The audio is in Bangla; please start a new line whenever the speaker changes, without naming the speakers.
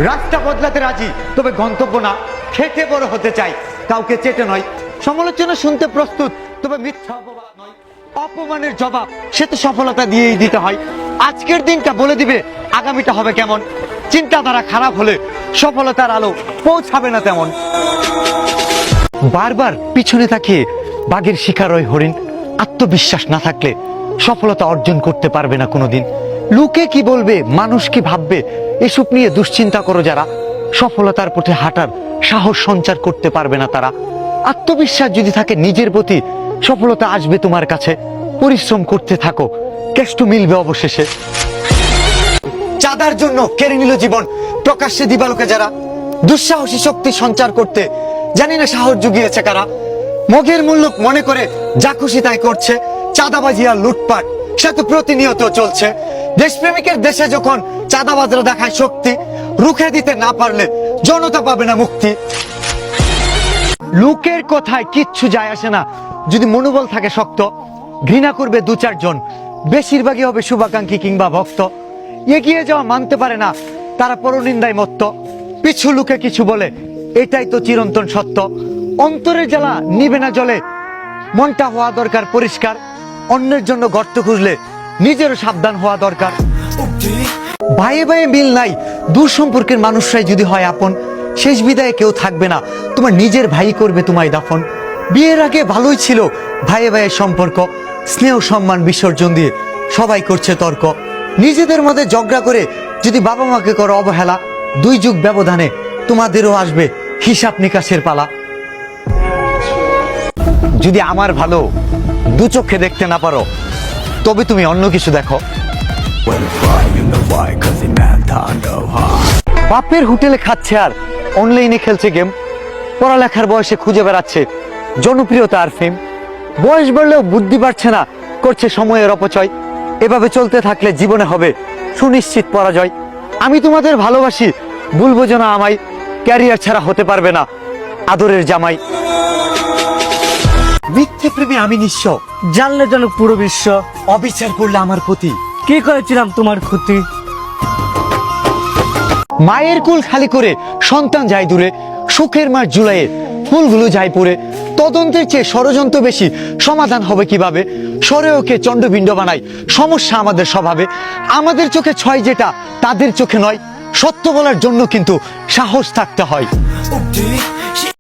রাস্তা বদলাতে রাজি, তবে গন্তব্য না। খেটে বড় হতে চাই, কাউকে চেটে নয়। সমালোচনা শুনতে প্রস্তুত, তবে মিথ্যা অপবাদ নয়। অপমানের জবাব সে তো সফলতা দিয়েই দিতে হয়। আজকের দিনটা বলে দিবে আগামীটা হবে কেমন। চিন্তাধারা খারাপ হলে সফলতার আলো পৌঁছাবে না তেমন। বারবার পিছনে তাকিয়ে বাঘের শিকার হয় হরিণ। আত্মবিশ্বাস না থাকলে সফলতা অর্জন করতে পারবে না কোনোদিন। লোকে কি বলবে, মানুষ কি ভাববে, এসব নিয়ে দুশ্চিন্তা করো যারা, সফলতার পথে হাঁটার সাহস সঞ্চার করতে পারবে না তারা। আত্মবিশ্বাস যদি থাকে নিজের প্রতি, সফলতা আসবে তোমার কাছে। পরিশ্রম করতে থাকো, কেষ্ট মিলবে অবশেষে। চাঁদার জন্য কেড়ে নিল জীবন প্রকাশ্যে দিবালোকে যারা, দুঃসাহসী শক্তি সঞ্চার করতে জানি না সাহস জুগিয়েছে কারা। মগের মূল্য মনে করে যা খুশি তাই করছে, চাঁদাবাজি আর লুটপাট সে তো প্রতিনিয়ত চলছে। দেশপ্রেমিকের দেশে যখন চাঁদাবাজরা দেখায় শক্তি, রুখে দিতে না পারলে জনতা পাবে না মুক্তি। লোকের কথায় কিচ্ছু যায় আসে না যদি মনোবল থাকে শক্ত। ঘৃণা করবে দু চারজন, বেশিরভাগই হবে শুভাকাঙ্ক্ষী কিংবা ভক্ত। এগিয়ে যাওয়া মানতে পারে না তারা, পরনিন্দায় মত্ত। পিছু লোকে কিছু বলে, এটাই তো চিরন্তন সত্য। অন্তরের জ্বালা নিবে না জলে, মনটা হওয়া দরকার পরিষ্কার। অন্যের জন্য গর্ত খুঁজলে নিজেরও সাবধান হওয়া দরকার। ভাইয়ে ভাইয়ে মিল নাই, দূর সম্পর্কের মানুষরাই যদি হয় আপন, শেষ বিদায়ে কেউ থাকবে না, তোমার নিজের ভাই করবে তোমায় দাফন। বিয়ের আগে ভালোই ছিল ভাইয়ে ভাইয়ের সম্পর্ক, স্নেহ সম্মান বিসর্জন দিয়ে সবাই করছে তর্ক। নিজেদের মধ্যে ঝগড়া করে যদি বাবা মাকে করো অবহেলা, 2 যুগ ব্যবধানে তোমাদেরও আসবে হিসাব নিকাশের পালা। যদি আমার ভালো দু চোখে দেখতে না পারো, তবে তুমি অন্য কিছু দেখো। বাপের হোটেলে খাচ্ছে আর অনলাইনে খেলছে গেম, পড়ালেখার বয়সে খুঁজে বেড়াচ্ছে জনপ্রিয়তা আর ফেম। বয়স বাড়লেও বুদ্ধি বাড়ছে না, করছে সময়ের অপচয়। এভাবে চলতে থাকলে জীবনে হবে সুনিশ্চিত পরাজয়। আমি তোমাদের ভালোবাসি, ভুলবো যেন আমায়, ক্যারিয়ার ছাড়া হতে পারবে না আদরের জামাই। মিথ্যে প্রেমে আমি নিঃস্ব,
জানলে যেন পুরো বিশ্ব।
অবিচার করলে আমার প্রতি
কি করেছিলাম তোমার ক্ষতি।
মায়ের কুল খালি করে সন্তান যায় দূরে, সুখের মাস জুলাইয়ে ফুলগুলো যায় পড়ে। তদন্তের চেয়ে ষড়যন্ত্র বেশি, সমাধান হবে কিভাবে। সরেওকে চন্ডবিন্ড বানাই সমস্যা আমাদের স্বভাবে। আমাদের চোখে ছয় যেটা তাদের চোখে নয়, সত্য বলার জন্য কিন্তু সাহস থাকতে হয়।